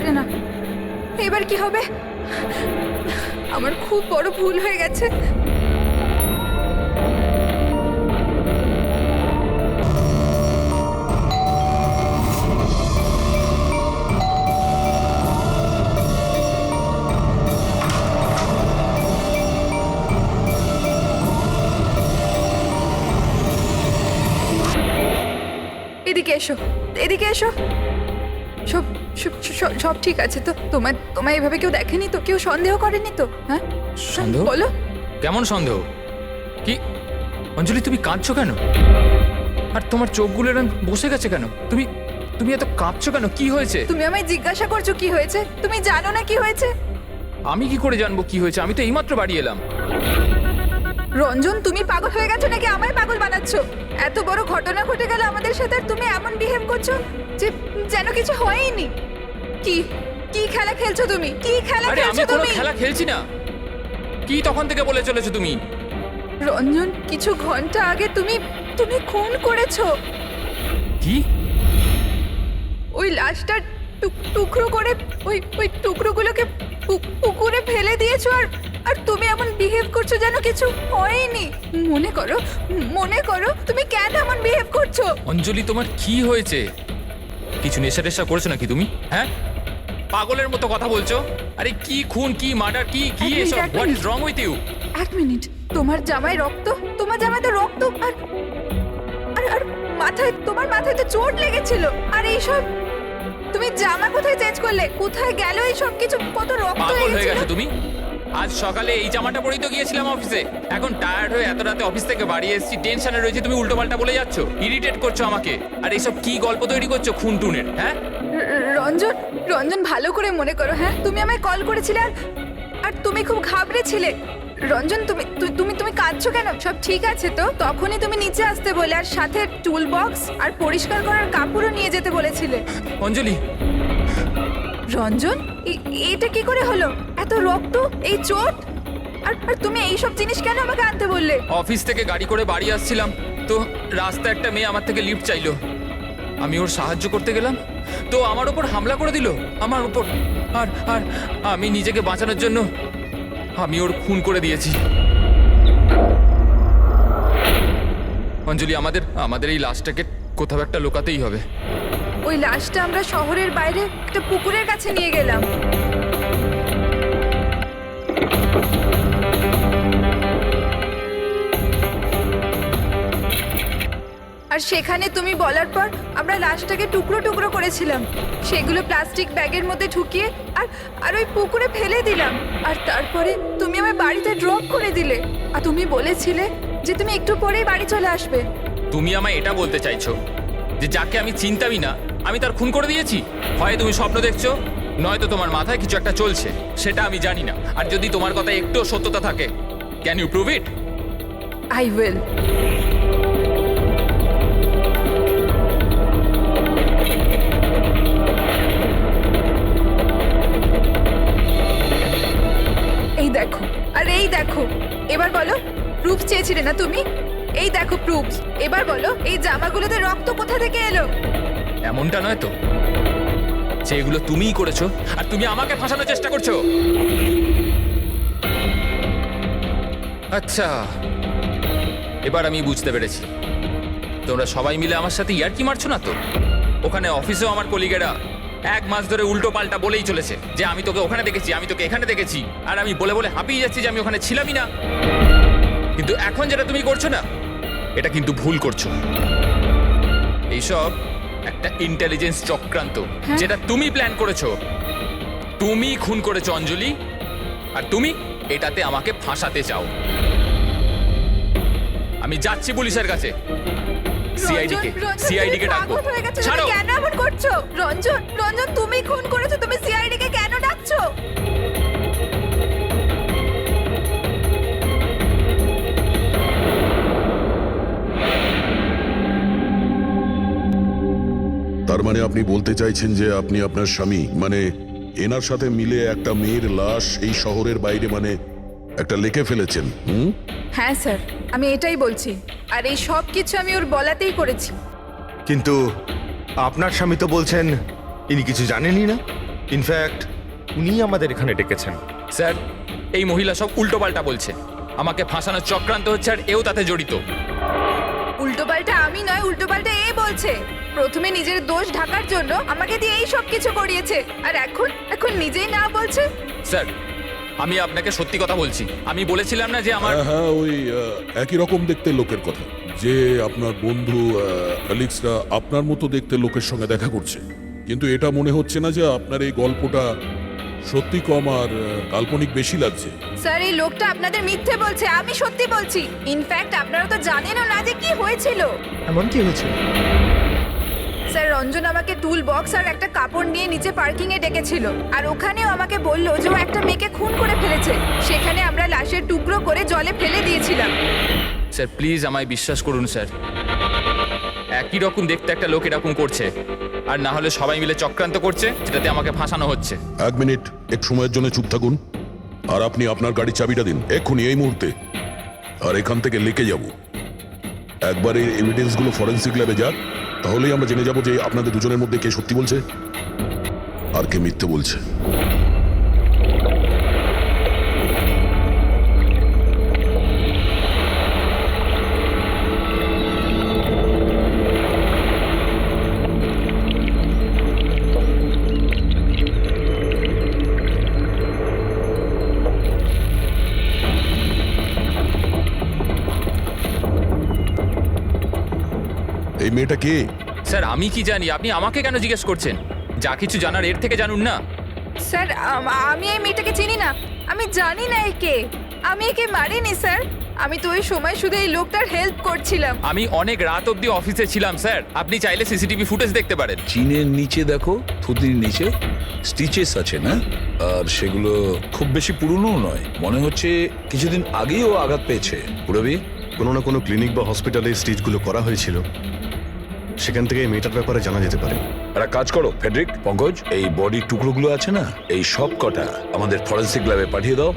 জানে না। এবার কি হবে? আমার খুব বড় ভুল হয়ে গেছে। এদিকে এসো, এদিকে এসো। সব সব ঠিক আছে তো? তোমায় এভাবে কেউ দেখেনি তো? কেউ সন্দেহ করেনি তো? হ্যাঁ, সন্দেহ? বলো। কেমন সন্দেহ? কি অঞ্জলি, তুমি কাঁদছো কেন? আর তোমার চোখগুলো এরকম বসে গেছে কেন? তুমি তুমি এত কাঁদছো কেন? কি হয়েছে? তুমি আমায় জিজ্ঞাসা করছো কি হয়েছে? তুমি জানো না কি হয়েছে? আমি কি করে জানবো কি হয়েছে? আমি তো এইমাত্র বাড়ি এলাম। রঞ্জন, তুমি পাগল হয়ে গেছো নাকি আমায় পাগল বানাচ্ছো? এত বড় ঘটনা ঘটে গেল আমাদের সাথে, আর তুমি এমন বিহেভ করছো যে যেন কিছু হয়নি। কি কি খেলা খেলছো তুমি? কি খেলা আরে আমি খেলছো কোনো তুমি? খেলা খেলছি না। কি তখন থেকে বলে চলেছো তুমি? রঞ্জন, কিছু ঘন্টা আগে তুমি তুমি খুন করেছো। কি? ওই লাশটা টুকরো করে ওই টুকরোগুলোকে পুকুরে ফেলে দিয়েছো, আর তুমি এমন বিহেভ করছো যেন কিছু হয়নি। মনে করো তুমি কেন এমন বিহেভ করছো? অঞ্জলি, তোমার কি হয়েছে? কিছু নেশা টেশা করেছো নাকি তুমি? হ্যাঁ, পাগলের মতো কথা বলছো। আরে কি খুন, কি মার্ডার, কি কি এক মিনিট, এসব? এক what minute. Is wrong with you? এক মিনিট, তোমার জামায় রক্ত, তোমার জামায় তো রক্ত, আর আর আর মাথায়, তোমার মাথায় তো চোট লেগেছিল। আর এইসব তুমি জামা কোথায় চেঞ্জ করলে? কোথায় গেল এই সব কিছু? কত রক্ত পাগল হয়ে লেগেছিল। গেছো তুমি? আজ সকালে এই জামাটা পরেই তো গিয়েছিলাম অফিসে। এখন টায়ার্ড হয়ে এত রাতে অফিস থেকে বাড়ি এসেছি, টেনশনে রয়েছে, তুমি উল্টোপাল্টা বলে যাচ্ছ, ইরিটেট করছো আমাকে। আর এইসব কি গল্প তৈরি করছো খুন টুনের? হ্যাঁ, রঞ্জন, রঞ্জন, ভালো করে মনে করো। হ্যাঁ, তুমি আমায় কল করেছিলে, আর তুমি খুব ঘাবড়েছিলে। রঞ্জন, তুমি তুমি তুমি কাঁদছো কেন? সব ঠিক আছে তো? তখনই তুমি নিচে আসতে বলে, আর সাথে টুল বক্স আর পরিষ্কার করার কাপড়ও নিয়ে যেতে বলেছিলে। অঞ্জলি। রঞ্জন, এটা কি করে হলো? এত রক্ত, এই চোট, আর তুমি এই সব জিনিস কেন আমাকে আনতে বললে? অফিস থেকে গাড়ি করে বাড়ি আসছিলাম, তো রাস্তায় একটা মেয়ে আমার থেকে লিফট চাইলো। আমি ওর সাহায্য করতে গেলাম, তো আমার ওপর হামলা করে দিল, আমার উপর। আর আর আমি নিজেকে বাঁচানোর জন্য আমি ওর খুন করে দিয়েছি। অঞ্জলি, আমাদের এই লাশটাকে কোথাও একটা লুকাতেই হবে। ওই লাশটা আমরা শহরের বাইরে একটা পুকুরের কাছে নিয়ে গেলাম। আর সেখানে তুমি বলার পর আমরা লাশটাকে টুকরো টুকরো করেছিলাম, সেগুলো প্লাস্টিক ব্যাগের মধ্যে ঢুকিয়ে আর আর ওই পুকুরে ফেলে দিলাম। আর তারপরে তুমি আমায় বাড়িতে ড্রপ করে দিলে, আর তুমি বলেছিলে যে তুমি একটু পরেই বাড়ি চলে আসবে। তুমি আমায় এটা বলতে চাইছো যে যাকে আমি চিনতামই না আমি তার খুন করে দিয়েছি? হয় তুমি স্বপ্ন দেখছো, নয়তো তোমার মাথায় কিছু একটা চলছে, সেটা আমি জানি না। আর যদি তোমার কথা একটু সত্যতা থাকে, can you prove it? I will. এই দেখো, আর এই দেখো। এবার বলো, প্রুফ চেয়েছিলে না তুমি? এই দেখো প্রুফ। এবার বলো, এই জামাগুলোতে রক্ত কোথা থেকে এলো? এমনটা নয় তো যে এগুলো তুমিই করেছো আর তুমি আমাকে ফাঁসানোর চেষ্টা করছো? আচ্ছা, এবার আমি বুঝতে পেরেছি। তোমরা সবাই মিলে আমার সাথে ইয়ার্কি মারছো না তো? ওখানে অফিসেও আমার কলিগেরা 1 মাস ধরে উল্টো পাল্টা বলেই চলেছে যে আমি তোকে ওখানে দেখেছি, আমি তোকে এখানে দেখেছি। আর আমি বলে বলে হাঁপিয়ে যাচ্ছি যে আমি ওখানে ছিলামই না। কিন্তু এখন যেটা তুমি করছো না, এটা কিন্তু ভুল করছো। এইসব একটা ইন্টেলিজেন্স চক্রান্ত, যেটা তুমি প্ল্যান করেছো। তুমি খুন করেছো অঞ্জলি, আর তুমি এটাতে আমাকে ফাঁসাতে চাও। আমি যাচ্ছি পুলিশের কাছে, সিআইডি কে ডাকবো। ছাড়ো। কেন এমন করছো? রঞ্জন, রঞ্জন, তুমি খুন করেছো, তুমি সিআইডি কে কেন ডাকছো? তার মানে আপনি বলতে চাইছেন যে আপনি আপনার স্বামী মানে এনার সাথে মিলে একটা মেয়ের লাশ এই শহরের বাইরে মানে একটা লেকে ফেলেছেন? হ্যাঁ স্যার, আমি এটাই বলছি। আর এই সব কিছু আমি ওর বলাতেই করেছি। কিন্তু আপনার স্বামী তো বলছেন ইনি কিছু জানেনই না। ইনফ্যাক্ট উনি আমাদের এখানে ডেকেছেন। স্যার এই মহিলা সব উল্টোপাল্টা বলছে, আমাকে ফাঁসানোর চক্রান্ত হচ্ছে আর এও তাতে জড়িত। উল্টোপাল্টা আমি নয়, উল্টোপাল্টা এ বলছে। প্রথমে নিজের দোষ ঢাকার জন্য আমাকে দিয়ে এই সব কিছু করিয়েছে, আর এখন নিজেই না বলছে। স্যার আমি আপনাকে সত্যি কথা বলছি, আমি বলেছিলাম না যে আমার হ্যাঁ ওই একই রকম দেখতে লোকের কথা, যে আপনার বন্ধু অ্যালেক্সরা আপনার মতো দেখতে লোকের সঙ্গে দেখা করছে। কিন্তু এটা মনে হচ্ছে না যে আপনার এই গল্পটা সত্যি কম আর কাল্পনিক বেশি লাগছে। স্যার এই লোকটা আপনাদের মিথ্যে বলছে, আমি সত্যি বলছি। ইনফ্যাক্ট আপনারা তো জানেনও না যে কি হয়েছিল। এমন কি হয়েছে? স্যার রঞ্জন আমাকে টুল বক্স আর একটা কাপড় নিয়ে নিচে পার্কিং এ ডেকেছিল, আর ওখানেও আমাকে বললো যে ও একটা মেয়েকে খুন করে ফেলেছে। সেখানে আমরা লাশের টুকরো করে জলে ফেলে দিয়েছিলাম। স্যার প্লিজ আমায় বিশ্বাস করুন স্যার, একই রকম দেখতে একটা লোক এরকম করছে, আর না হলে সবাই মিলে চক্রান্ত করছে যেটাতে আমাকে ফাঁসানো হচ্ছে। এক মিনিট, এক সময়ের জন্য চুপ থাকুন, আর আপনি আপনার গাড়ির চাবিটা দিন এক্ষুনি, এই মুহূর্তে। আর এখান থেকে লিখে যাব। একবার এই এভিডেন্সগুলো ফরেন্সিক ল্যাবে যাক, তাহলেই আমরা জেনে যাব যে আপনাদের দুজনের মধ্যে কে সত্যি বলছে আর কে মিথ্যে বলছে। এই মেয়েটা কে? স্যার আমি কি জানি, আপনি আমাকে কেন জিজ্ঞেস করছেন? যা কিছু জানার এর থেকে জানুন না। স্যার আমি এই মেয়েটাকে চিনি না, আমি জানি না একে। আমি একে মারিনি স্যার, আমি তো ওই সময় শুধু এই লোকটার হেল্প করছিলাম। আমি অনেক রাত অবধি অফিসে ছিলাম স্যার, আপনি চাইলে সিসিটিভি ফুটেজ দেখতে পারেন। চিনের নিচে দেখো, থুতির নিচে স্টিচেস আছে না, আর সেগুলো খুব বেশি পুরনো নয়, মনে হচ্ছে কিছুদিন আগেই ও আঘাত পেয়েছে। পুরবি কোনো না কোনো ক্লিনিক বা হসপিটালে স্টিচগুলো করা হয়েছিল, সেখান থেকে এই মেয়েটার ব্যাপারে জানা যেতে পারে। একটা কাজ করো ফেডরিক, পঙ্কজ, এই বডির টুকরোগুলো আছে না, এই সব কটা আমাদের ফরেন্সিক ল্যাবে পাঠিয়ে দাও,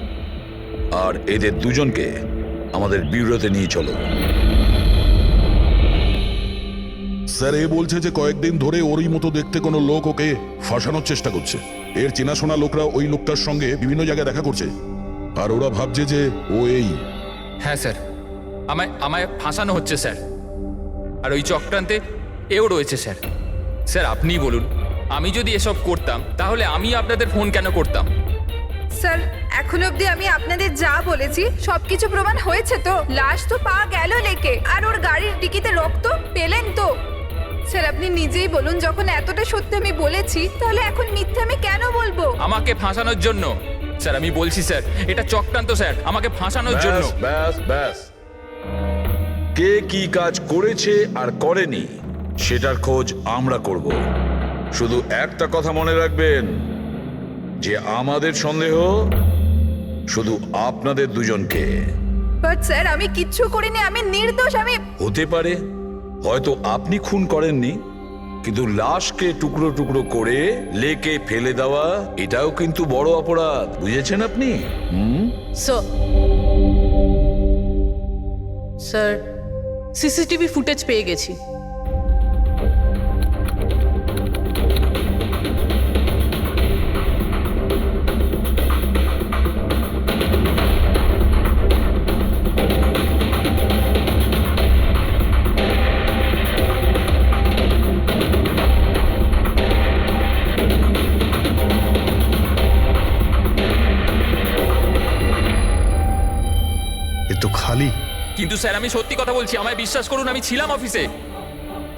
আর এদের দুজনকে আমাদের ব্যুরোতে নিয়ে চলো। স্যার এ বলছে যে কয়েকদিন ধরে ওরই মতো দেখতে কোনো লোক ওকে ফাঁসানোর চেষ্টা করছে। এর চেনাশোনা লোকরা ওই লোকটার সঙ্গে বিভিন্ন জায়গায় দেখা করছে, আর ওরা ভাবছে যে ও এই। হ্যাঁ স্যার, আমায় ফাঁসানো হচ্ছে স্যার, আর ওই চক্রান্তে এও রয়েছে স্যার। স্যার আপনিই বলুন, আমি যদি এসব করতাম তাহলে আমি আপনাদের ফোন কেন করতাম? স্যার এখন অবধি আমি আপনাদের যা বলেছি সবকিছু প্রমাণ হয়েছে তো। লাশ তো পাওয়া গেল লেকে, আর ওর গাড়ির ডিকিতে রক্ত পেলেন তো। স্যার আপনি নিজেই বলুন, যখন এতটা সত্যি আমি বলেছি, তাহলে এখন মিথ্যে আমি কেন বলবো? আমাকে ফাঁসানোর জন্য স্যার, আমি বলছি স্যার এটা চক্রান্ত স্যার, আমাকে ফাঁসানোর জন্য। ব্যাস ব্যাস ব্যাস, কে কি কাজ করেছে আর করেনি সেটার খোঁজ আমরা করব। শুধু একটা কথা মনে রাখবেন, যে আমাদের সন্দেহ শুধু আপনাদের দুজনকে। বাট স্যার আমি কিচ্ছু করিনি, আমি নির্দোষ। আমি হতে পারে হয়তো আপনি খুন করেননি, কিন্তু লাশকে টুকরো টুকরো করে লেকে ফেলে দেওয়া এটাও কিন্তু বড় অপরাধ, বুঝেছেন আপনি? স্যার সিসিটিভি ফুটেজ পেয়ে গেছি। এ তো খালি। কিন্তু স্যার আমি সত্যি কথা বলছি, আমায় বিশ্বাস করুন, আমি ছিলাম অফিসে।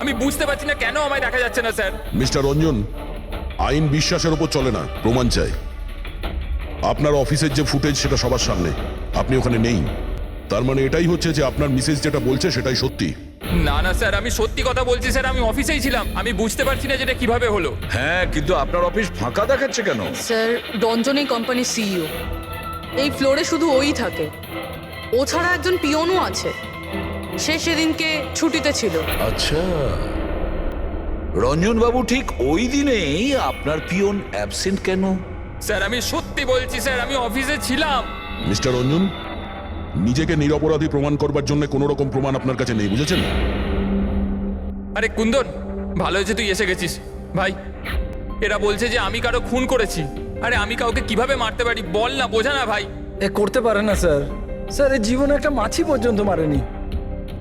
আমি বুঝতে পারছি না কেন আমায় দেখা যাচ্ছে না স্যার। মিস্টার রঞ্জন, আইন বিশ্বাসের ওপর চলে না, প্রমাণ চাই। আপনার অফিসের যে ফুটেজ সেটা সবার সামনে, আপনি ওখানে নেই, তার মানে এটাই হচ্ছে যে আপনার মিসেস যেটা বলছে সেটাই সত্যি। না না স্যার, আমি সত্যি কথা বলছি স্যার, আমি অফিসেই ছিলাম। আমি বুঝতে পারছি না যেটা কিভাবে হলো। হ্যাঁ, কিন্তু আপনার অফিস ফাঁকা দেখাচ্ছে কেন? স্যার রঞ্জন এই কোম্পানির সিইও, এই ফ্লোরে শুধু ওই থাকে, ও ছাড়া একজন পিয়নও আছে, সে সেদিনকে ছুটিতে ছিল। আচ্ছা, রঞ্জন বাবু ঠিক ওই দিনেই আপনার পিয়ন অ্যাবসেন্ট কেন? স্যার আমি সত্যি বলছি স্যার, আমি অফিসে ছিলাম। মিস্টার রঞ্জন, নিজেকে নিরপরাধী প্রমাণ করবার জন্য কোনো রকম প্রমাণ আপনার কাছে নেই, বুঝেছেন? আরে কুন্দন, ভালো হয়েছে তুই এসে গেছিস ভাই। এরা বলছে যে আমি কারো খুন করেছি। আরে আমি কাউকে কিভাবে মারতে পারি বল না, বোঝা না ভাই। এ করতে পারে না স্যার। স্যার এর জীবনে একটা মাছি পর্যন্ত মারেনি।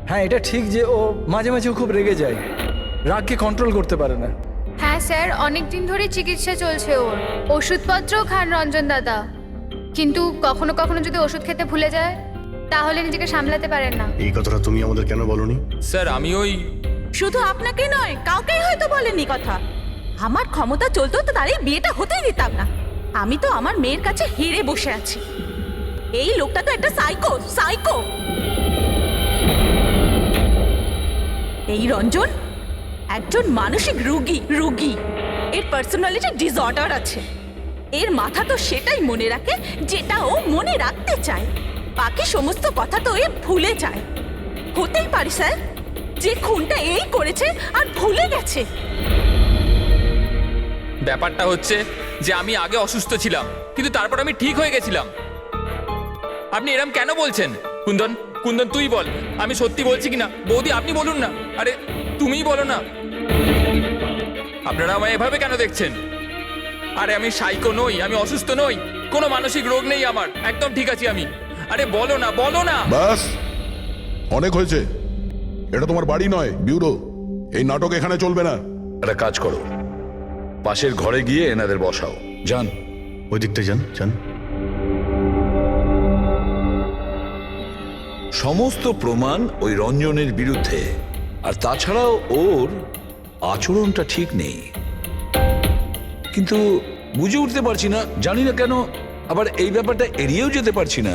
হ্যাঁ এটা ঠিক যে ও মাঝে মাঝে খুব রেগে যায়, রাগকে কন্ট্রোল করতে পারে না। হ্যাঁ স্যার, অনেক দিন ধরে চিকিৎসা চলছে ওর, ওষুধপত্রও খান রঞ্জন দাদা, কিন্তু কখনো কখনো যদি ওষুধ খেতে ভুলে যায় তাহলে নিজেকে সামলাতে পারেন না। এই কথাটা তুমি আমাদের কেন বলনি? স্যার আমি ওই শুধু আপনাকে নয়, কাউকেই হয়তো বলেনি কথা। আমার ক্ষমতা চলতো তো তার এই বিয়েটা হতেই দিতাম না। আমি তো আমার মেয়ের কাছে হেরে বসে আছি। এই লোকটা তো একটা সাইকো সাইকো। এই রঞ্জন একজন মানসিক রোগী। এর পার্সোনালিটি ডিসঅর্ডার আছে। এর মাথা তো সেটাই মনে রাখে যেটা ও মনে রাখতে চায়, বাকি সমস্ত কথা তো এ ভুলে যায়। হতেই পারে স্যার যে খুনটা এই করেছে আর ভুলে গেছে। ব্যাপারটা হচ্ছে যে আমি আগে অসুস্থ ছিলাম, কিন্তু তারপর আমি ঠিক হয়ে গেছিলাম। আপনি এরম কেন বলছেন? কুন্দন কুন্দন তুই বল, আমি সত্যি বলছি কিনা। বৌদি আপনি বলুন না। আরে তুমিই বলো না। আপনারা আমায় এভাবে কেন দেখছেন? আরে আমি সাইকো নই, আমি অসুস্থ নই, কোনো মানসিক রোগ নেই আমার, একদম ঠিক আছি আমি। আরে বলো না বলো না। বাস, অনেক হয়েছে। এটা তোমার বাড়ি নয়, ব্যুরো। এই নাটক এখানে চলবে না। একটা কাজ করো, পাশের ঘরে গিয়ে এনাদের বসাও। যান। ওই দিকটা যান যান। সমস্ত প্রমাণ ওই রঞ্জনের বিরুদ্ধে, আর তাছাড়াও ওর আচরণটা ঠিক নেই। কিন্তু বুঝে উঠতে পারছি না, জানি না কেন আবার এই ব্যাপারটা এড়িয়েও যেতে পারছি না।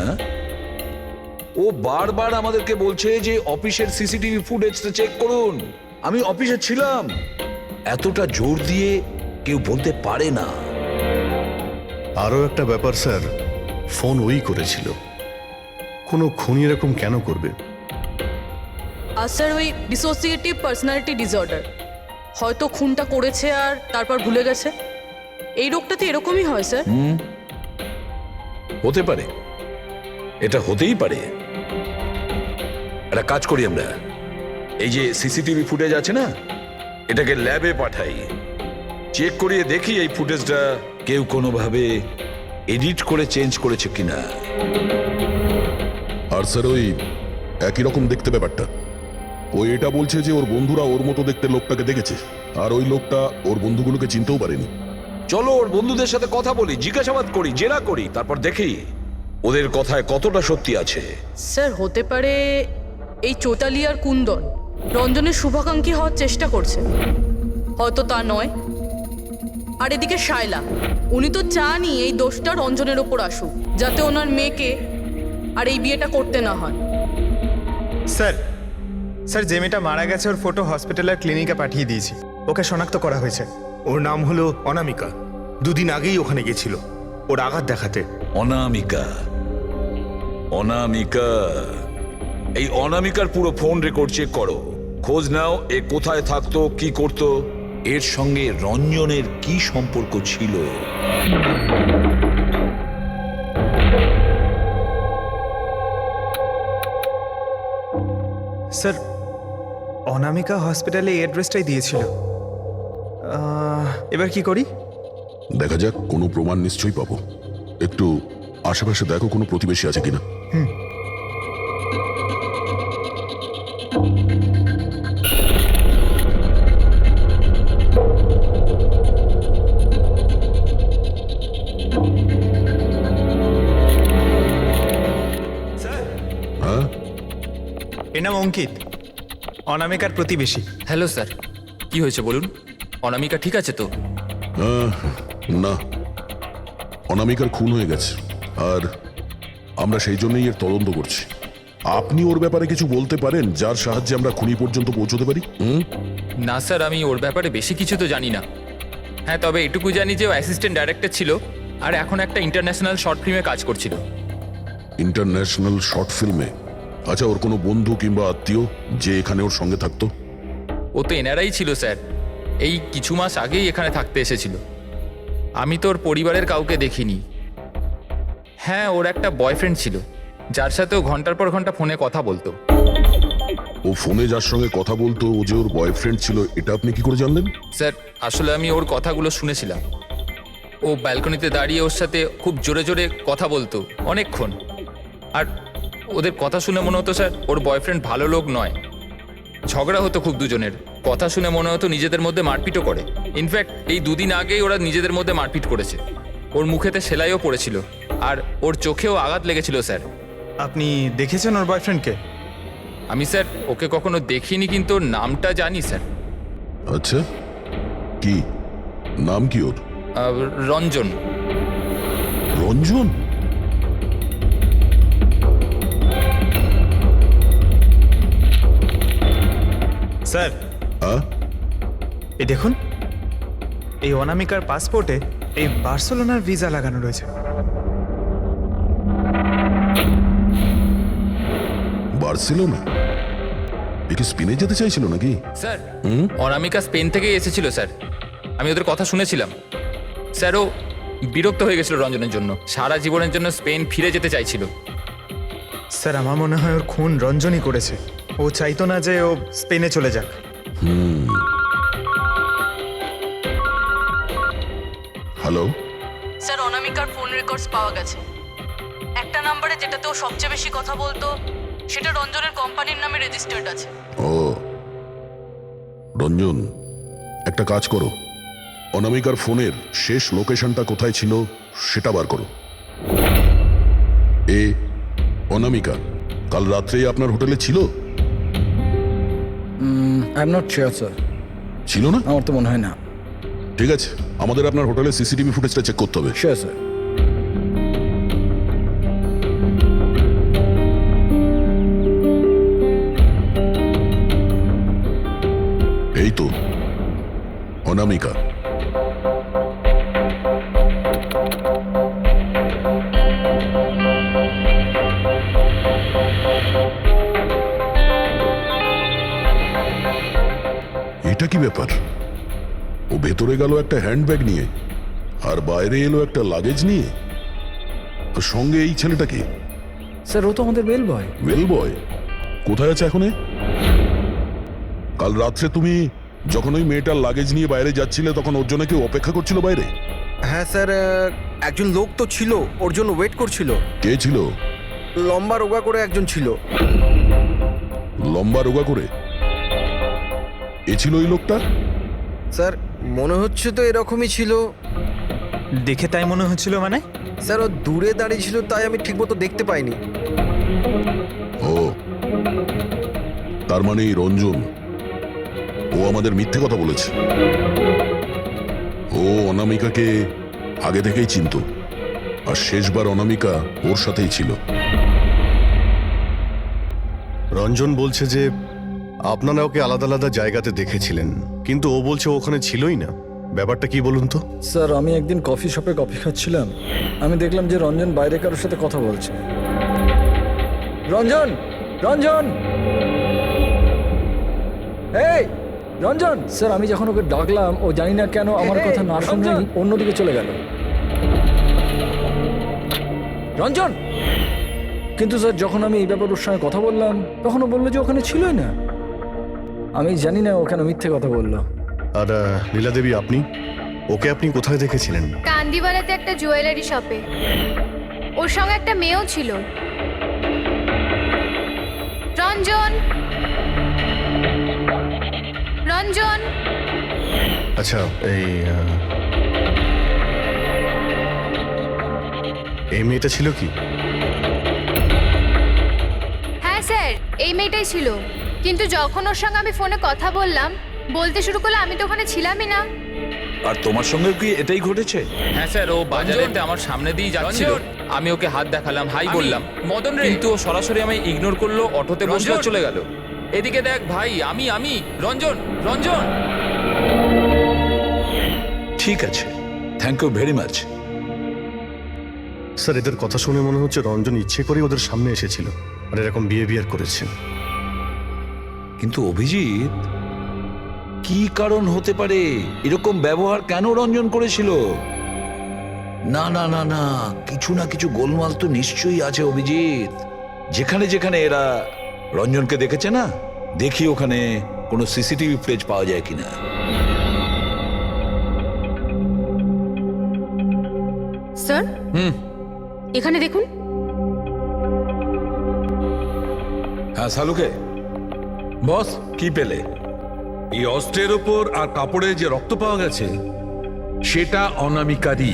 ও বারবার আমাদেরকে বলছে যে অফিসের সিসিটিভি ফুটেজটা চেক করুন। আমি অফিসে ছিলাম। এতটা জোর দিয়ে কেউ বলতে পারে না। আরও একটা ব্যাপার স্যার, ফোন ওই করেছিল। কোনো খুনি এরকম কেন করবে? আর স্যার ওই ডিসোসিয়েটিভ পার্সোনালিটি ডিসঅর্ডার, হয়তো খুনটা করেছে আর তারপর ভুলে গেছে। এই রোগটাতে এরকমই হয় স্যার। হতে পারে, এটা হতেই পারে। একটা কাজ করি আমরা, এই যে সিসিটিভি ফুটেজ আছে না, এটাকে ল্যাবে পাঠাই, চেক করিয়ে দেখি এই ফুটেজটা কেউ কোনোভাবে এডিট করে চেঞ্জ করেছে কিনা। আর স্যার ওই একই রকম দেখতে ব্যাপারটা। ও এটা বলছে যে ওর বন্ধুরা ওর মতো দেখতে লোকটাকে দেখেছে, আর ওই লোকটা ওর বন্ধুগুলোকে চিনতেও পারেনি। চলো ওর বন্ধুদের সাথে কথা বলি, জিজ্ঞাসাবাদ করি, জেরা করি, তারপর দেখি ওদের কথায় কতটা সত্যি আছে। স্যার হতে পারে এই চৈতালি আর কুন্দন রঞ্জনের শুভাকাঙ্ক্ষী হওয়ার চেষ্টা করছে, হয়তো তা নয়। আর এদিকে শায়লা, উনি তো চানই এই দোষটা রঞ্জনের ওপর আসুক, যাতে ওনার মেয়েকে আর এই বিয়েটা করতে না হয়। স্যার স্যার যে মেয়েটা মারা গেছে ওর ফটো হসপিটালের ক্লিনিকে পাঠিয়ে দিয়েছি। ওকে শনাক্ত করা হয়েছে। ওর নাম হলো অনামিকা। দুদিন আগেই ওখানে গেছিল ওর আঘাত দেখাতে। অনামিকা, অনামিকা, এই অনামিকার পুরো ফোন রেকর্ড চেক করো, খোঁজ নাও এ কোথায় থাকতো, কি করতো, এর সঙ্গে রঞ্জনের কি সম্পর্ক ছিল। স্যার অনামিকা হসপিটালে এই অ্যাড্রেসটাই দিয়েছিল। এবার কি করি? দেখা যাক, কোনো প্রমাণ নিশ্চয়ই পাবো। একটু আশেপাশে দেখো কোনো প্রতিবেশী আছে কিনা। স্যার হ্যাঁ, এর নাম অঙ্কিত, অনামিকার প্রতিবেশী। হ্যালো স্যার, কি হয়েছে বলুন? অনামিকা ঠিক আছে তো? না, অনামিকার খুন হয়ে গেছে, আর আমরা সেই জন্যই এর তদন্ত করছি। আপনি ওর ব্যাপারে কিছু বলতে পারেন যার সাহায্যে আমরা খুনি পর্যন্ত পৌঁছতে পারি? না স্যার, আমি ওর ব্যাপারে বেশি কিছু তো জানি না। হ্যাঁ, তবে এটুকু জানি যে ও অ্যাসিস্ট্যান্ট ডাইরেক্টর ছিল আর এখন একটা ইন্টারন্যাশনাল শর্ট ফিল্মে কাজ করছিল। ইন্টারন্যাশনাল শর্ট ফিল্মে? আচ্ছা, ওর কোনো বন্ধু কিংবা আত্মীয় যে এখানে ওর সঙ্গে থাকতো? ও তো এনারাই ছিল স্যার, এই কিছু মাস আগেই এখানে থাকতে এসেছিল। আমি তো ওর পরিবারের কাউকে দেখিনি। হ্যাঁ, ওর একটা বয়ফ্রেন্ড ছিল যার সাথে ও ঘন্টার পর ঘন্টা ফোনে কথা বলতো। ও ফোনে যার সঙ্গে কথা বলতো ও যে ওর বয়ফ্রেন্ড ছিল এটা আপনি কি করে জানলেন? স্যার আসলে আমি ওর কথাগুলো শুনেছিলাম। ও ব্যালকনিতে দাঁড়িয়ে ওর সাথে খুব জোরে জোরে কথা বলতো অনেকক্ষণ। আর ওদের কথা শুনে মনে হতো স্যার ওর বয়ফ্রেন্ড ভালো লোক নয়। ঝগড়া হতো খুব দুজনের। কথা শুনে মনে হতো নিজেদের মধ্যে মারপিটও করে। ইনফ্যাক্ট এই 2 দিন আগেই ওরা নিজেদের মধ্যে মারপিট করেছে। ওর মুখেতে সেলাইও পড়েছিল আর ওর চোখেও আঘাত লেগেছিল স্যার। আপনি দেখেছেন ওর বয়ফ্রেন্ডকে? আমি স্যার ওকে কখনো দেখিনি, কিন্তু ওর নামটা জানি স্যার। আচ্ছা, কি নাম কি ওর? রঞ্জন। রঞ্জন? স্যার, এই দেখুন, এই অনামিকার পাসপোর্টে এই বার্সেলোনার ভিসা লাগানো রয়েছে। বার্সেলোনা? এ কি স্পেনে যেতে চাইছিল নাকি? স্যার অনামিকা স্পেন থেকেই এসেছিল স্যার। আমি ওদের কথা শুনেছিলাম। স্যার ও বিরক্ত হয়ে গেছিল রঞ্জনের জন্য, সারা জীবনের জন্য স্পেন ফিরে যেতে চাইছিল। স্যার, আমার মনে হয় ওর খুন রঞ্জনই করেছে। ও চাইতো না যে ও স্পেনে চলে যাক। হ্যালো, স্যার অনামিকার ফোন রেকর্ডস পাওয়া গেছে। একটা নাম্বারে যেটাতে ও সবচেয়ে বেশি কথা বলতো সেটা রঞ্জনের কোম্পানির নামে রেজিস্টার্ড আছে। ও রঞ্জন, একটা কাজ করো, অনামিকার ফোনের শেষ লোকেশনটা কোথায় ছিল সেটা বার করো। অনামিকা কাল রাত্রেই আপনার হোটেলে ছিল? I am not sure sir. ছিল না? আমার তো মনে হয় না। ঠিক আছে, আমাদের আপনার হোটেলের সিসিটিভি ফুটেজটা চেক করতে হবে। Sure sir. এই তো অনামিকা। এটা কি ব্যাপার? ও ভেতরে গেল একটা হ্যান্ডব্যাগ নিয়ে আর বাইরে এলো একটা লাগেজ নিয়ে। আর সঙ্গে এই ছেলেটা কি? স্যার ও তো আমাদের বেল বয়। ওয়েল বয় কোথায় আছে এখন? কাল রাত্রে তুমি যখন ওই মেয়েটার লাগেজ নিয়ে বাইরে যাচ্ছিলে তখন ওর জন্য কেউ অপেক্ষা করছিল বাইরে? হ্যাঁ স্যার, একজন লোক তো ছিল, ওর জন্য ওয়েট করছিল। কে ছিল? লম্বা রোগা করে একজন ছিল। লম্বা রোগা করে? এ ছিল ওই লোকটা? স্যার মনে হচ্ছে তো এরকমই ছিল। দেখে তাই মনে হচ্ছিল মানে? স্যার ও দূরে দাঁড়িয়ে ছিল তাই আমি ঠিকমতো দেখতে পাইনি। ও, তার মানে এই রঞ্জন, ও আমাদের মিথ্যে কথা বলেছে। ও অনামিকাকে আগে থেকেই চিনতো আর শেষবার অনামিকা ওর সাথেই ছিল। রঞ্জন বলছে যে আপনারা ওকে আলাদা আলাদা জায়গাতে দেখেছিলেন, কিন্তু ও বলছে ও ওখানে ছিলই না। ব্যাপারটা কি বলুন তো? স্যার আমি একদিন কফি শপে কফি খাচ্ছিলাম, আমি দেখলাম যে রঞ্জন বাইরে কারোর সাথে কথা বলছে। রঞ্জন, রঞ্জন, এই রঞ্জন! স্যার আমি যখন ওকে ডাকলাম ও জানি না কেন আমার কথা না শুনে অন্যদিকে চলে গেল। রঞ্জন! কিন্তু স্যার যখন আমি এই ব্যাপারে ওর সঙ্গে কথা বললাম তখন ও বললো যে ওখানে ছিলই না। আমি জানি না ও কেন মিথ্যে কথা বললো। আর লীলা দেবী, ওকে আপনি কোথায় দেখেছিলেন? কান্দিওয়ালাতে একটা জুয়েলারি শপে। ওর সঙ্গে একটা মেয়েও ছিল। রঞ্জন, রঞ্জন! আচ্ছা, এই মেয়েটা ছিল কি? হ্যাঁ স্যার, এই মেয়েটাই ছিল। কিন্তু যখন ওর সঙ্গে আমি ফোনে কথা বললাম, বলতে শুরু করলে আমি তো ওখানে ছিলামই না। আর তোমার সঙ্গে কি এটাই ঘটেছে? হ্যাঁ স্যার, ও বাজারেতে আমার সামনে দিয়ে যাচ্ছিল। আমি ওকে হাত দেখালাম, হাই বললাম, মদন রে, কিন্তু ও সরাসরি আমায় ইগনোর করলো, অটোতে বসে চলে গেল। এদিকে দেখ ভাই, আমি রঞ্জন, রঞ্জন! ঠিক আছে, thank you very much. Sir এদের কথা শুনে মনে হচ্ছে রঞ্জন ইচ্ছে করে ওদের সামনে এসেছিল আর এরকম বিহেভিয়ার করেছে। কিন্তু অভিজিৎ, কি কারণ হতে পারে? এরকম ব্যবহার কেন রঞ্জন করেছিল? না না না না, কিছু না কিছু গোলমাল তো নিশ্চয়ই আছে অভিজিৎ। যেখানে যেখানে এরা রঞ্জনকে দেখেছে না, দেখি ওখানে কোনো সিসিটিভি ফুটেজ পাওয়া যায় কিনা। স্যার এখানে দেখুন। হ্যাঁ সালুকে, বস, কি পেলে? এই অস্ত্রের ওপর আর কাপড়ে যে রক্ত পাওয়া গেছে সেটা অনামিকারই।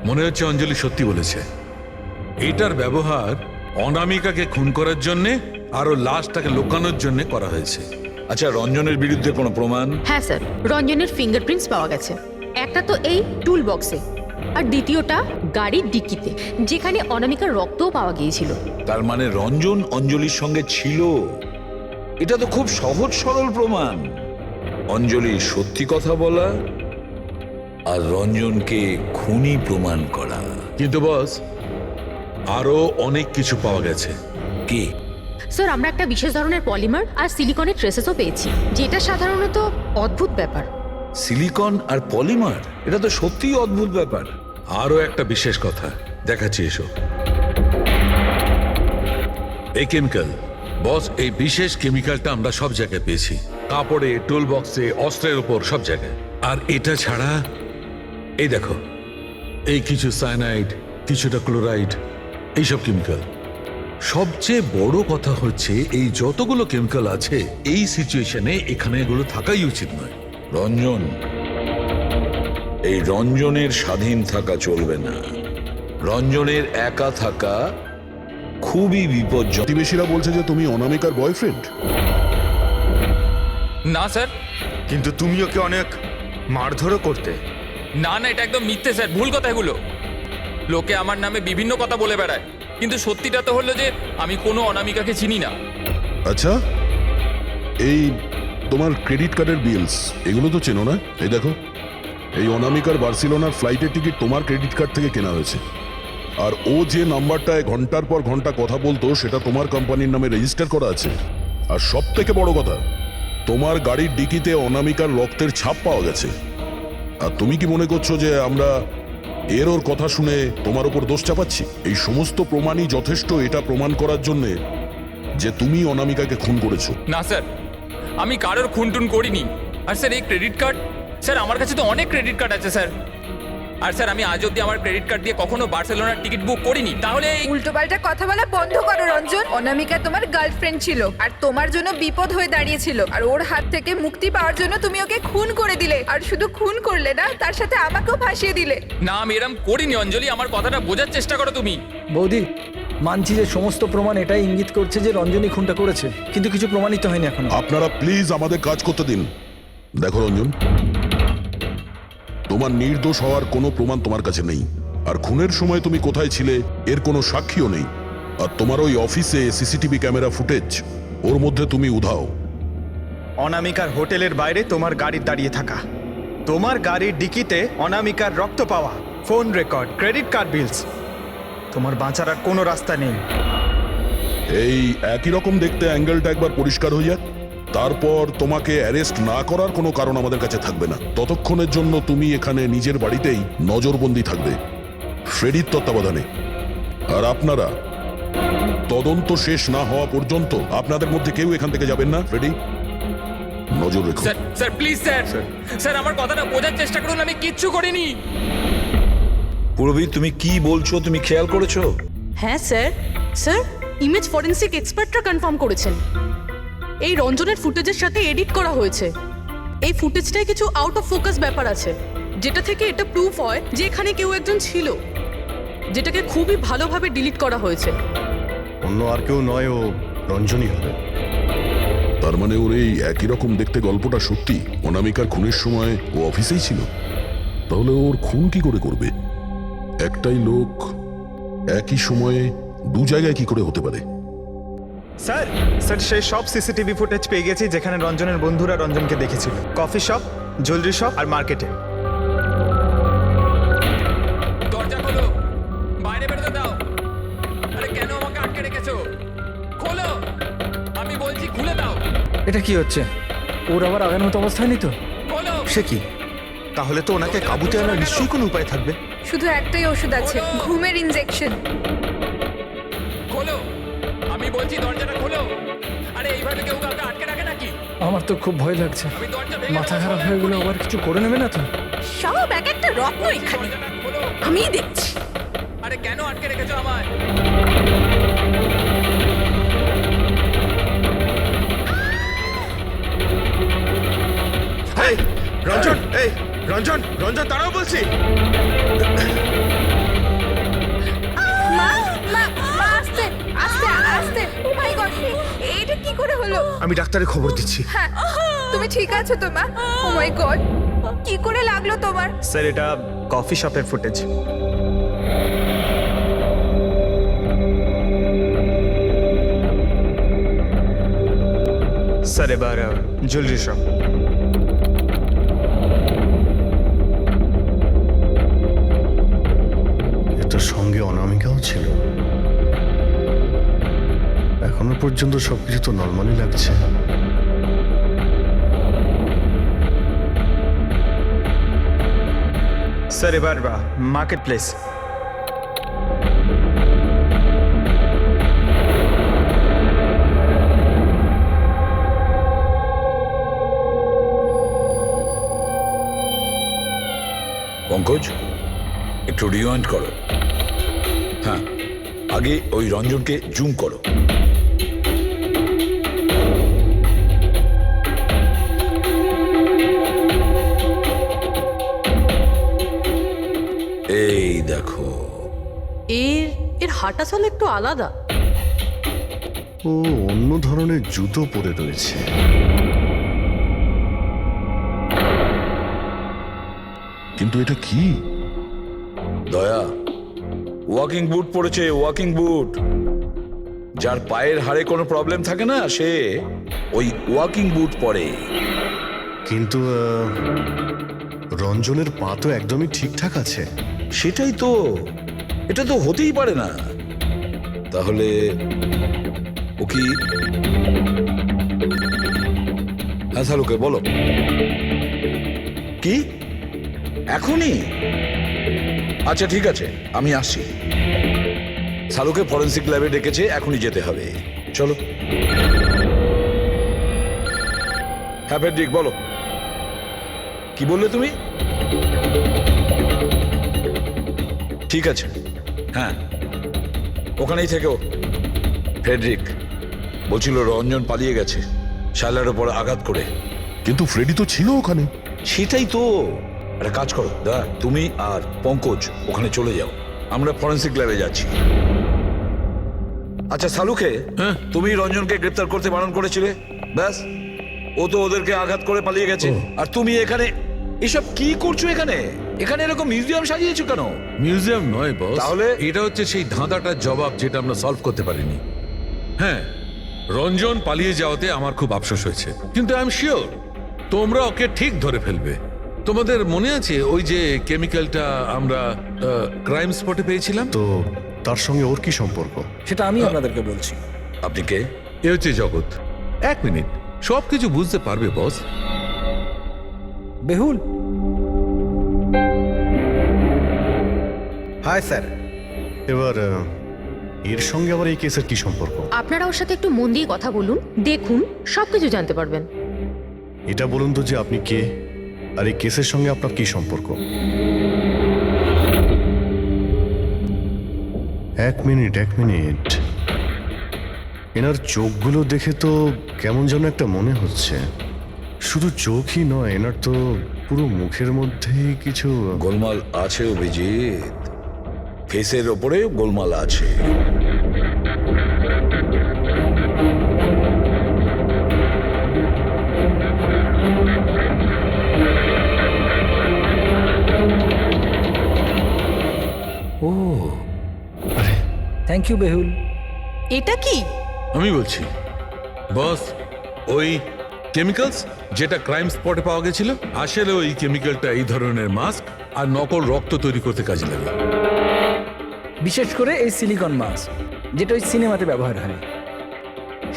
মনে হচ্ছে অঞ্জলি সত্যি বলেছে। এটার ব্যবহার অনামিকাকে খুন করার জন্য আর ওর লাশটাকে লুকানোর জন্য করা হয়েছে। আচ্ছা, রঞ্জনের বিরুদ্ধে কোনো প্রমাণ? হ্যাঁ স্যার, রঞ্জনের ফিঙ্গারপ্রিন্টস পাওয়া গেছে। একটা তো এই টুল বক্সে, আর দ্বিতীয়টা গাড়ির ডিক্কিতে, যেখানে অনামিকার রক্তও পাওয়া গিয়েছিল। তার মানে রঞ্জন অঞ্জলির সঙ্গে ছিল। এটা তো খুব সহজ সরল প্রমাণ। অঞ্জলি সত্যি কথা বলা আর রঞ্জনকে খুনি প্রমাণ করা। কিন্তু বস, আরো অনেক কিছু পাওয়া গেছে। কি? স্যার, আমরা একটা বিশেষ ধরনের পলিমার আর সিলিকনের ট্রেসেসও পেয়েছি, যেটা সাধারণত অদ্ভুত ব্যাপার। সিলিকন আর পলিমার, এটা তো সত্যিই অদ্ভুত ব্যাপার। আরো একটা বিশেষ কথা দেখাচ্ছি, এসো। এই কেমিক্যাল, বস, এই বিশেষ কেমিক্যালটা আমরা সব জায়গায় পেয়েছি। কাপড়ে, টুল বক্সে, অস্ত্রের উপর, সব জায়গায়। আর এটা ছাড়া এই দেখো, এই কিছু সায়ানাইড, কিছুটা ক্লোরাইড, এইসব কেমিক্যাল। সবচেয়ে বড় কথা হচ্ছে এই যতগুলো কেমিক্যাল আছে এই সিচুয়েশনে এখানে এগুলো থাকাই উচিত নয়। রঞ্জন, এই রঞ্জনের স্বাধীন থাকা চলবে না। রঞ্জনের একা থাকা খুবই বিপজ্জনক। প্রতিবেশীরা বলছে যে তুমি অনামিকার বয়ফ্রেন্ড। না স্যার, কিন্তু তুমি ওকে অনেক মারধরও করতে। না না, এটা একদম মিথ্যে স্যার, ভুল কথা এগুলো। লোকে আমার নামে বিভিন্ন কথা বলে বেড়ায়, কিন্তু সত্যিটা তো হলো যে আমি কোনো অনামিকাকে চিনি না। আচ্ছা, এই তোমার ক্রেডিট কার্ডের বিলস, এগুলো তো চেনো না? এই দেখো, এই অনামিকার বার্সেলোনার ফ্লাইটের টিকিট তোমার ক্রেডিট কার্ড থেকে কেনা হয়েছে। আর ও যে নাম্বারটায় ঘন্টার পর ঘন্টা কথা বলতো সেটা তোমার কোম্পানির নামে রেজিস্টার করা আছে। আর সব থেকে বড় কথা, তোমার গাড়ির ডিকিতে অনামিকার রক্তের ছাপ পাওয়া গেছে। আর তুমি কি মনে করছো যে আমরা এর ওর কথা শুনে তোমার উপর দোষ চাপাচ্ছি? এই সমস্ত প্রমাণই যথেষ্ট এটা প্রমাণ করার জন্য যে তুমি অনামিকাকে খুন করেছো। না স্যার, আমি কারোর খুনটুন করিনি। আর স্যার, এই ক্রেডিট কার্ড, স্যার আমার কাছে তো অনেক ক্রেডিট কার্ড আছে স্যার। আর স্যার, আমি আজ অব্দি আমার ক্রেডিট কার্ড দিয়ে কখনো বার্সেলোনার টিকিট বুক করিনি। তাহলে উল্টোপাল্টা কথা বলা বন্ধ করো রঞ্জন। অনামিকা তোমার গার্লফ্রেন্ড ছিল আর তোমার জন্য বিপদ হয়ে দাঁড়িয়েছিল, আর ওর হাত থেকে মুক্তি পাওয়ার জন্য তুমি ওকে খুন করে দিলে। আর শুধু খুন করলে না, তার সাথে আমাকেও ফাঁসিয়ে দিলে। না, আমি এরম করিনি অঞ্জলি, আমার কথাটা বোঝার চেষ্টা করো তুমি। বৌদি, মানছি যে সমস্ত প্রমাণ এটাই ইঙ্গিত করছে যে রঞ্জনী খুনটা করেছে, কিন্তু কিছু প্রমাণিত হয়নি এখনো। আপনারা প্লিজ আমাদের কাজ করতে দিন। দেখো রঞ্জন, তোমার নির্দোষ হওয়ার কোনো প্রমাণ তোমার কাছে নেই। আর খুনের সময় তুমি কোথায় ছিলে এর কোনো সাক্ষীও নেই। আর তোমার ওই অফিসে সিসিটিভি ক্যামেরা ফুটেজ, ওর মধ্যে তুমি উধাও। অনামিকার হোটেলের বাইরে তোমার গাড়ির দাঁড়িয়ে থাকা, তোমার গাড়ির ডিকিতে অনামিকার রক্ত পাওয়া, ফোন রেকর্ড, ক্রেডিট কার্ড বিলস, তোমার বাঁচার আর কোনো রাস্তা নেই। এই একই রকম দেখতে অ্যাঙ্গেলটা একবার পরিষ্কার হয়ে যাক, তারপর তোমাকে অ্যারেস্ট না করার কোনো কারণ আমাদের কাছে থাকবে না। ততক্ষণের জন্য তুমি এখানে নিজের বাড়িতেই নজরবন্দি থাকবে, ফ্রেডির তত্ত্বাবধানে। আর আপনারা তদন্ত শেষ না হওয়া পর্যন্ত আপনাদের মধ্যে কেউ এখান থেকে যাবেন না। ফ্রেডি, নজর রেখো। Sir, sir please sir, sir আমার কথাটা বোঝার চেষ্টা করুন, আমি কিচ্ছু করিনি। পূরবী, তুমি কি বলছো তুমি খেয়াল করেছো? হ্যাঁ স্যার, স্যার ইমেজ ফরেন্সিক এক্সপার্টরা কনফার্ম করেছেন এই রঞ্জনের ফুটেজের সাথে এডিট করা হয়েছে। এই ফুটেজটায় কিছু আউট অফ ফোকাস ব্যাপার আছে, যেটা থেকে এটা প্রুফ হয় যে এখানে কেউ একজন ছিল, যেটাকে খুবই ভালোভাবে ডিলিট করা হয়েছে। অন্য আর কেউ নয়, ও রঞ্জনই হবে। তার মানে ওর এই একই রকম দেখতে গল্পটা সত্যি। অনামিকার খুনের সময় ও অফিসেই ছিল। তাহলে ওর খুন কি করে করবে? একটাই লোক একই সময়ে দু জায়গায় কি করে হতে পারে? স্যার, সেই সব সিসিটিভি ফুটেজ পেয়ে গেছি যেখানে রঞ্জনের বন্ধুরা রঞ্জনকে দেখেছিল। কফি শপ, জুয়েলারি শপ আর মার্কেটে। দরজা খোলো, বাইরে বেরোতে দাও। আরে কেন আমাকে আটকে রেখেছো? খোলো, আমি বলছি খুলে দাও। এটা কি হচ্ছে? ওর আবার আগের মতো অবস্থায় নেই তো? খোলো। সে কি? তাহলে তো ওনাকে কাবুতে আনার নিশ্চয়ই কোনো উপায় থাকবে। শুধু একটাই ওষুধ আছে, ঘুমের ইনজেকশন। খোলো, আমি বলছি দরজাটা খোলো। আরে এইভাবে কেউ কাউকে আমার তো খুব ভয় লাগছে। মাথা খারাপ হয়ে গেলে আবার কিছু করে নেবে না তো? সব এক একটা রত্ন এখানে, আমি দেখছি। আরে কেন আটকে রেখেছো আমায়? এই রঞ্জন, এই রঞ্জন, রঞ্জন দাঁড়াও বলছি। মা মা মা, আস্তে আস্তে আস্তে। ও মাই গড, এইটা কি করে হলো? আমি ডাক্তারের খবর দিচ্ছি। হ্যাঁ, তুমি ঠিক আছো তো মা? ও মাই গড, কি করে লাগলো তোমার? স্যার এটা কফি শপের ফুটেজ। স্যার এবার জুয়েলারি শপ। এটার সঙ্গে অনামিকাও ছিল। এখনো পর্যন্ত সবকিছু তো নর্মালি লাগছে। স্যার এবার মার্কেট প্লেস। পঙ্কজ, একটু রিওয়াইন্ড করো। হ্যাঁ, আগে ওই রঞ্জনকে জুম করো। এই দেখো, এর হাঁটা চলা একটু আলাদা। ও অন্য ধরনের জুতো পরে রয়েছে। কিন্তু এটা কি? দয়া ওয়াকিং বুট পরেছে, ওয়াকিং বুট। যার পায়ের হাড়ে কোনো প্রবলেম থাকে না, সে ওই ওয়াকিং বুট পরে। কিন্তু রঞ্জনের পা তো একদমই ঠিকঠাক আছে। সেটাই তো, এটা তো হতেই পারে না। তাহলে ও কি? হ্যাঁ সালুকে বলো, কি এখনই? আচ্ছা ঠিক আছে, আমি আসছি। সালুকে ফরেন্সিক ল্যাবে ডেকেছে, এখনই যেতে হবে। চলো। হ্যাঁ ফেডরিক বলো, কি বললে তুমি? ঠিক আছে, হ্যাঁ ওখানেই থেকেও। ফ্রেডরিক বলছিল রঞ্জন পালিয়ে গেছে শায়লার উপর আঘাত করে। কিন্তু ফ্রেডি তো ছিল ওখানে। সেটাই তো। একটা কাজ করো দা, তুমি আর পঙ্কজ ওখানে চলে যাও, আমরা ফরেন্সিক ল্যাবে যাচ্ছি। আচ্ছা সালুকে, তুমি রঞ্জনকে গ্রেপ্তার করতে বারণ করেছিলে, ব্যাস ও তো ওদেরকে আঘাত করে পালিয়ে গেছে। আর তুমি এখানে এসব কি করছো? এখানে এখানে এরকম মিউজিয়াম সাজিয়েছো কেন? মিউজিয়াম নয় বস, তাহলে? এটা হচ্ছে সেই ধাঁধাটার জবাব যেটা আমরা সলভ করতে পারিনি। হ্যাঁ, রঞ্জন পালিয়ে যাওয়াতে আমার খুব আফসোস হয়েছে, কিন্তু আই এম শিওর তোমরা ওকে ঠিক ধরে ফেলবে। তোমাদের মনে আছে ওই যে কেমিক্যালটা আমরা ক্রাইম স্পটে পেয়েছিলাম? তো তার সঙ্গে ওর কি সম্পর্ক? সেটা আমি আপনাদেরকে বলছি। আপনি কে? এ হচ্ছে জগৎ। এক মিনিট, সবকিছু বুঝতে পারবে বস। বেহুল, হাই স্যার। এবার এর সঙ্গে আবার এই কেসের কি সম্পর্ক? আপনারা ওর সাথে একটু মন দিয়ে কথা বলুন, দেখুন সবকিছু জানতে পারবেন। এটা বলুন তো যে আপনি কে, আর এই কেসের সঙ্গে আপনার কি সম্পর্ক? এক মিনিট। এনার চোখগুলো দেখে তো কেমন যেন একটা মনে হচ্ছে। শুধু চোখই নয়, এনার তো পুরো মুখের মধ্যেই কিছু গোলমাল আছে অভিজিৎ, ফেসের ওপরে গোলমাল আছে। ও থ্যাংক ইউ বেহুল। এটা কি? আমি বলছি বস, ওই কেমিক্যালস যেটা ক্রাইম স্পটে পাওয়া গেছিল, আসলে ওই কেমিক্যালটা এই ধরনের মাস্ক আর নকল রক্ত তৈরি করতে কাজে লাগে। বিশেষ করে এই সিলিকন মাস্ক, যেটা ওই সিনেমাতে ব্যবহার হয়।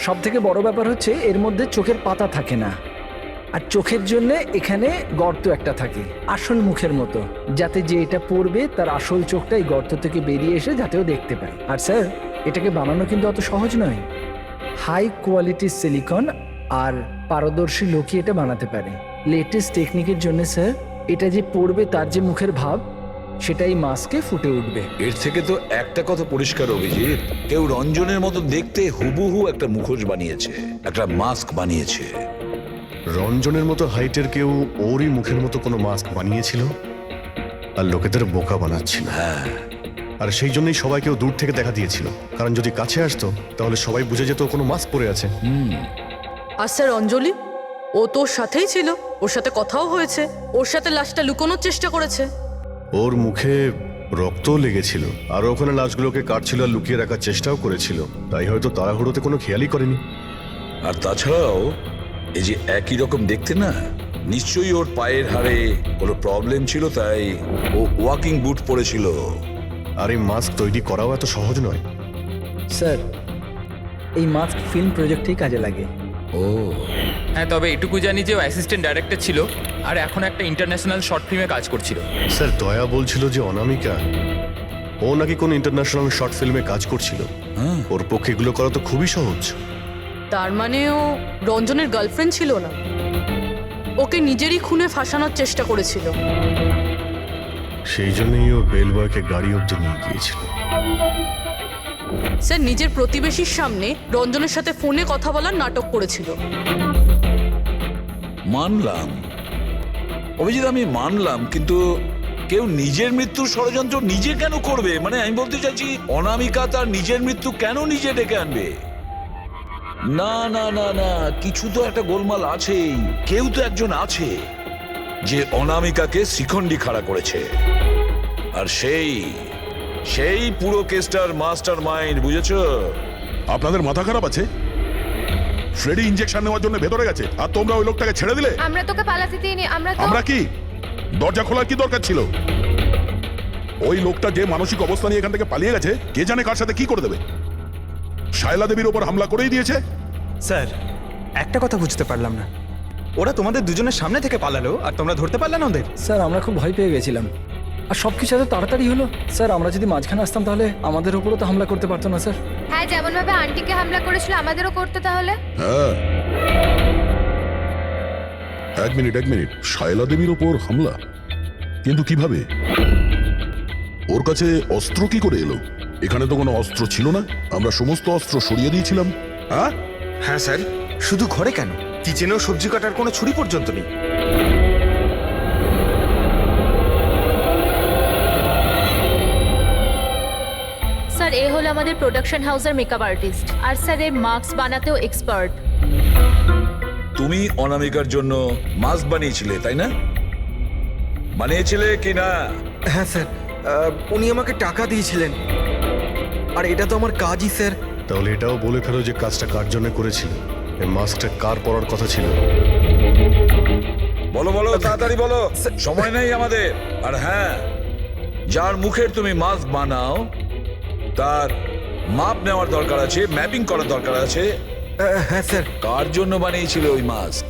সব থেকে বড় ব্যাপার হচ্ছে এর মধ্যে চোখের পাতা থাকে না, আর চোখের জন্য এখানে গর্ত একটা থাকে আসল মুখের মতো, যাতে যে এটা পড়বে তার আসল চোখটা এই গর্ত থেকে বেরিয়ে এসে যাতেও দেখতে পায়। আর স্যার, এটাকে বানানো কিন্তু অত সহজ নয়। হাই কোয়ালিটির সিলিকন আর পারদর্শী লোকই এটা বানাতে পারে। লেটেস্ট টেকনিকের জন্য স্যার এটা যে পড়বে তার যে মুখের ভাব সেটাই মাস্কে ফুটে উঠবে। এর থেকে তো একটা কথা পরিষ্কার, অভিজিৎ, কেউ রঞ্জনের মতো দেখতে হুবহু একটা মুখোশ বানিয়েছে, একটা মাস্ক বানিয়েছে। রঞ্জনের মতো হাইটের কেউ ওরই মুখের মতো কোনো মাস্ক বানিয়েছিল আর লোকেদের বোকা বানাচ্ছিল। হ্যাঁ, আর সেই জন্যই সবাইকেও দূর থেকে দেখা দিয়েছিল, কারণ যদি কাছে আসতো তাহলে সবাই বুঝে যেত ও কোনো মাস্ক পরে আছে। আর স্যার অঞ্জলি, ও তোর সাথেই ছিল, ওর সাথে কথাও হয়েছে, ওর সাথে লাশটা লুকোনোর চেষ্টা করেছে। ওর মুখে রক্তও লেগেছিল আর ওখানে লাশগুলোকে কাটছিল আর লুকিয়ে রাখার চেষ্টাও করেছিল, তাই হয়তো তাড়াহুড়োতে কোনো খেয়ালই করেনি। আর তাছাড়াও এই যে একই রকম দেখতে না, নিশ্চয়ই ওর পায়ের হাড়ে কোনো প্রবলেম ছিল, তাই ও ওয়াকিং বুট পরেছিল। আর এই মাস্ক তৈরি করাও এত সহজ নয়। স্যার এই মাস্ক ফিল্ম প্রজেক্টেই কাজে লাগে। ও হ্যাঁ, তবে এটুকু জানি যে ও অ্যাসিস্ট্যান্ট ডাইরেক্টর ছিল আর এখন একটা ইন্টারন্যাশনাল শর্ট ফিল্মে কাজ করছিল। স্যার দয়া বলছিল যে অনামিকা ও নাকি কোনো ইন্টারন্যাশনাল শর্ট ফিল্মে কাজ করছিল। ওর পক্ষে এগুলো করা তো খুবই সহজ। তার মানে ও রঞ্জনের গার্লফ্রেন্ড ছিল না, ওকে নিজেরই খুনে ফাঁসানোর চেষ্টা করেছিল। সেই জন্যই ও বেল বয়কে গাড়ি অব্দি নিয়ে গিয়েছিল। স্যার নিজের প্রতিবেশীর সামনে রঞ্জনের সাথে ফোনে কথা বলার নাটক করেছিল। মানলাম অভিজিৎ, আমি মানলাম, কিন্তু কেউ নিজের মৃত্যুর ষড়যন্ত্র নিজে কেন করবে? মানে আমি বলতে চাইছি, অনামিকা তার নিজের মৃত্যু কেন নিজে ডেকে আনবে? না না না না, কিছু তো একটা গোলমাল আছেই। কেউ তো একজন আছে যে অনামিকাকে শিখণ্ডি খাড়া করেছে, আর সেই পুরো কেসটার মাস্টার মাইন্ড, বুঝেছো? আপনাদের মাথা খারাপ আছে? ফ্রেডি ইনজেকশন নেওয়ার জন্য ভেতরে গেছে আর তোমরা ওই লোকটাকে ছেড়ে দিলে। আমরা তোকে পালাতে দিইনি, আমরা কি দরজা খোলার কি দরকার ছিল? ওই লোকটা যে মানসিক অবস্থা নিয়ে এখান থেকে পালিয়ে গেছে, কে জানে কার সাথে কি করে দেবে। শায়লা দেবীর ওপর হামলা করেই দিয়েছে। স্যার একটা কথা বুঝতে পারলাম না, ওরা তোমাদের দুজনের সামনে থেকে পালালো আর তোমরা ধরতে পারলে না ওদের? স্যার আমরা খুব ভয় পেয়ে গেছিলাম আর সব কিছু এত তাড়াতাড়ি হলো। স্যার আমরা যদি মাঝখানে আসতাম তাহলে আমাদের উপরও তো হামলা করতে পারতো না স্যার। হ্যাঁ, যেমন ভাবে আন্টিকে হামলা করেছিল আমাদেরও করতে তাহলে। হ্যাঁ, এক মিনিট, শায়লা দেবীর ওপর হামলা? কিন্তু কিভাবে? ওর কাছে অস্ত্র কি করে এলো? এখানে তো কোনো অস্ত্র ছিল না, আমরা সমস্ত অস্ত্র সরিয়ে দিয়েছিলাম। হ্যাঁ হ্যাঁ স্যার, শুধু ঘরে কেন, কিচেনেও সবজি কাটার কোনো ছুরি পর্যন্ত নেই। স্যার এ হলো আমাদের প্রোডাকশন হাউসের মেকআপ আর্টিস্ট, আর স্যার এ মাস্ক বানাতেও এক্সপার্ট। তুমি অনামিকার জন্য মাস্ক বানিয়েছিলে, তাই না? বানিয়েছিলে কি না? হ্যাঁ স্যার, উনি আমাকে টাকা দিয়েছিলেন, আর এটা তো আমার কাজই স্যার। তাহলে এটাও বলে ফেলো যে কাজটা কার জন্য করেছিল, এই মাস্কটা কার পরার কথা ছিল। বলো বলো, তাড়াতাড়ি বলো, সময় নেই আমাদের। আর হ্যাঁ, যার মুখের তুমি মাস্ক বানাও তার মাপ নেওয়ার দরকার আছে, ম্যাপিং করার দরকার আছে। হ্যাঁ স্যার। কার জন্য বানিয়েছিল ওই মাস্ক?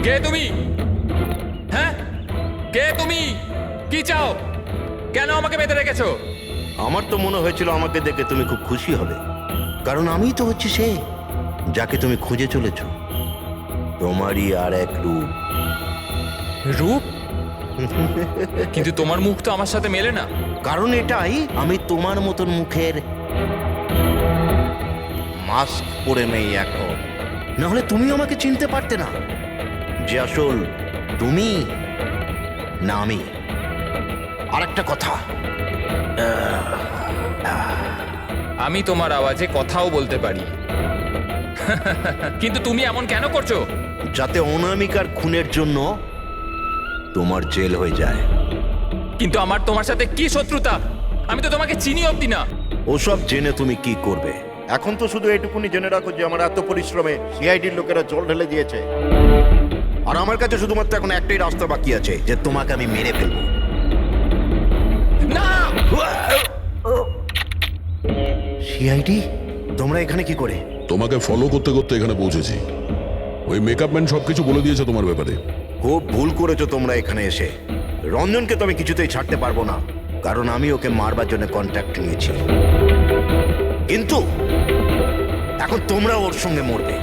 কে তুমি? হ্যাঁ, কে তুমি? কি চাও? কেন আমাকে বেঁধে রেখেছো? আমার তো মনে হয়েছিল আমাকে দেখে তুমি খুব খুশি হবে, কারণ আমিই তো হচ্ছি সে যাকে তুমি খুঁজে চলেছ। তোমারই আর এক রূপ। রূপ? কিন্তু তোমার মুখ তো আমার সাথে মেলে না। কারণ এটাই, আমি তোমার মতন মুখের মাস্ক পরে নেই এখন, নাহলে তুমি আমাকে চিনতে পারতে না যে আসল তুমি না আমি। আর একটা কথা, আমি তোমার আওয়াজে কথাও বলতে পারি। কিন্তু তুমি এমন কেন করছো? যাতে অনামিকার খুনের জন্য তোমার জেল হয়ে যায়। কিন্তু আমার তোমার সাথে কি শত্রুতা? আমি তো তোমাকে চিনি অবধি না। ওসব জেনে তুমি কি করবে? এখন তো শুধু এইটুকুনি জেনে রাখো যে আমার এত পরিশ্রমে সিআইডির লোকেরা জল ঢেলে দিয়েছে, আর আমার কাছে শুধুমাত্র এখন একটাই রাস্তা বাকি আছে, যে তোমাকে আমি মেরে ফেলবো। না! সিআইডি, তোমরা এখানে কি করে? তোমাকে ফলো করতে করতে এখানে পৌঁছেছি। ওই মেকআপ ম্যান সবকিছু বলে দিয়েছে তোমার ব্যাপারে। খুব ভুল করেছো তোমরা এখানে এসে। রঞ্জনকে তো আমি কিছুতেই ছাড়তে পারবো না, কারণ আমি ওকে মারবার জন্য কন্ট্যাক্ট নিয়েছি। কিন্তু এখন তোমরা ওর সঙ্গে মরবে।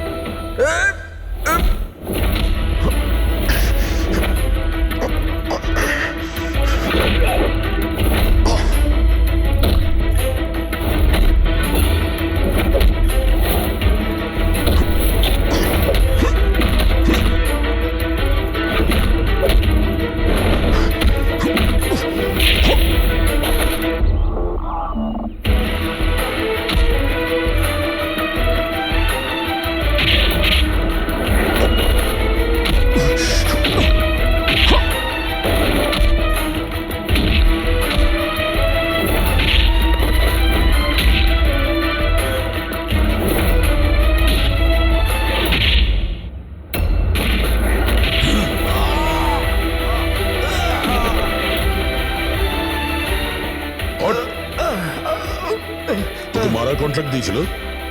তোকে মারার কন্ট্রাক্ট দিয়েছিল?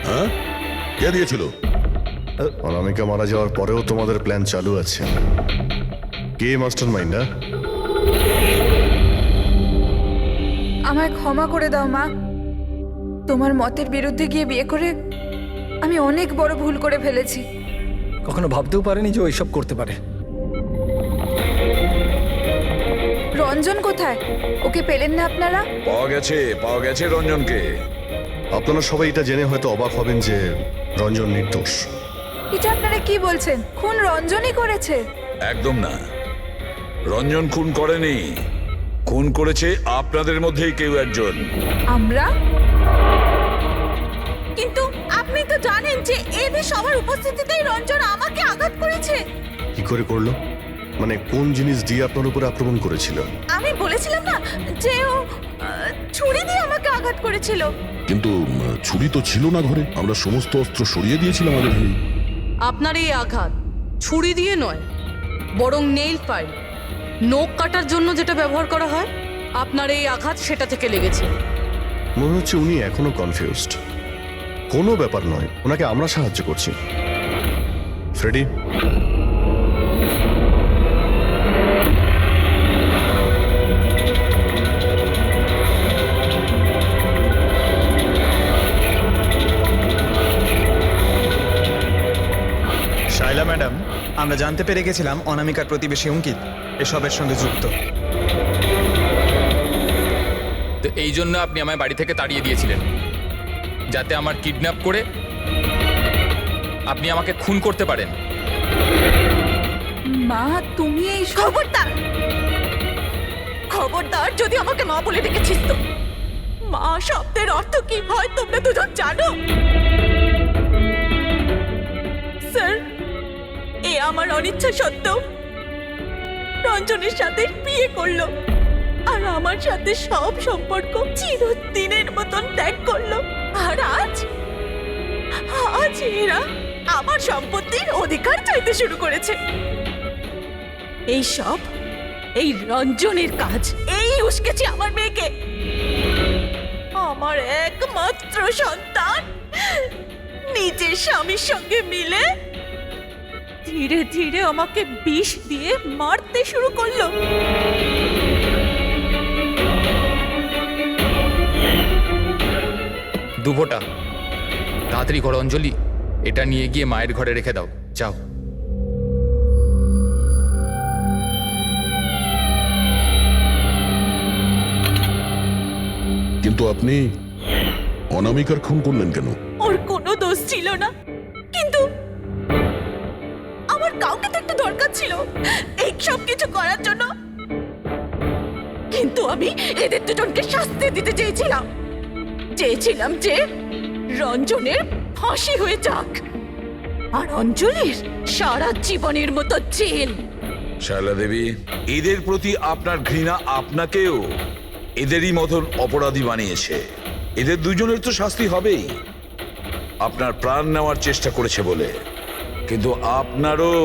হ্যাঁ, কে দিয়েছিল? অনামিকা মারা যাওয়ার পরেও তোমাদের প্ল্যান চালু আছে। কে মাস্টার মাইন্ড? আমায় ক্ষমা করে দাও মা। তোমার মতের বিরুদ্ধে গিয়ে বিয়ে করে আমি অনেক বড় ভুল করে ফেলেছি। কখনো ভাবতেও পারেনি যে ও এইসব করতে পারে। রঞ্জন কোথায়? ওকে পেলেন না আপনারা? পাওয়া গেছে রঞ্জনকে। আপনারা সবাই এটা জেনে হয়তো অবাক হবেন যে রঞ্জন নির্দোষ। এটা আপনারা কি বলছেন? খুন রঞ্জনই করেছে? একদম না, রঞ্জন খুন করেনি। খুন করেছে আপনাদের মধ্যেই কেউ একজন। আমরা? কিন্তু আপনি তো জানেন যে এদের সবার উপস্থিতিতেই রঞ্জন আমাকে আঘাত করেছে। কি করে করলো? মানে কোন জিনিস দিয়ে আপনার উপর আক্রমণ করেছিল? আমি বলেছিলাম না যে ও ছুরি দিয়ে আমাকে আঘাত করেছিল। কিন্তু ছুরি তো ছিল না ঘরে, আমরা সমস্ত অস্ত্র সরিয়ে দিয়েছিলাম আগে থেকে। আপনার এই আঘাত ছুরি দিয়ে নয়, বরং নেইল ফাইল, নখ কাটার জন্য যেটা ব্যবহার করা হয়, আপনার এই আঘাত সেটা থেকে লেগেছে। মনে হচ্ছে উনি এখনো কনফিউজড। কোনো ব্যাপার নয়, ওনাকে আমরা সাহায্য করছি। ফ্রেডি, শাইলা ম্যাডাম, আমরা জানতে পেরে গেছিলাম অনামিকার প্রতিবেশী অঙ্কিত এসবের সঙ্গে যুক্ত। তো এই জন্য আপনি আমায় বাড়ি থেকে তাড়িয়ে দিয়েছিলেন, যাতে আমার কিডন্যাপ করে আপনি আমাকে খুন করতে পারেন। মা, তুমি এই খবরদার যদি আমাকে মা বলে ডেকেছিস তো। মা শব্দের অর্থ কি হয় তোমরা দুজন জানো? স্যার, এ আমার অনিচ্ছা সত্ত্বেও রঞ্জনের সাথে বিয়ে করলো আর আমার সাথে সব সম্পর্ক চিরদিনের মতন ত্যাগ করলো। আর আজ এরা আমার সম্পত্তির অধিকার চাইতে শুরু করেছে। এই সব এই রঞ্জনের কাজ। এই উস্কেছে আমার মেয়েকে, আমার একমাত্র সন্তান, নিজের স্বামীর সঙ্গে মিলে ধীরে ধীরে আমাকে বিষ দিয়ে মারতে শুরু করলো। দুভোটা তাড়াতাড়ি করো অঞ্জলি, এটা নিয়ে গিয়ে মায়ের ঘরে রেখে দাও, যাও। কিন্তু আপনি অনামিকার খুন করলেন কেন? ওর কোনো দোষ ছিল না, কিন্তু আমার কাউকে তো একটা দরকার ছিল এই সব কিছু করার জন্য। কিন্তু আমি এদের দুজনকে শাস্তি দিতে চেয়েছিলাম যে রঞ্জনের ফাঁসি হয়ে যাক আর অঞ্জলির সারা জীবনের মতো জেল। শায়লা দেবী, এদের প্রতি আপনার ঘৃণা আপনাকেও এদেরই মতন অপরাধী বানিয়েছে। এদের দুজনের তো শাস্তি হবেই, আপনার প্রাণ নেওয়ার চেষ্টা করেছে বলে। কিন্তু আপনারও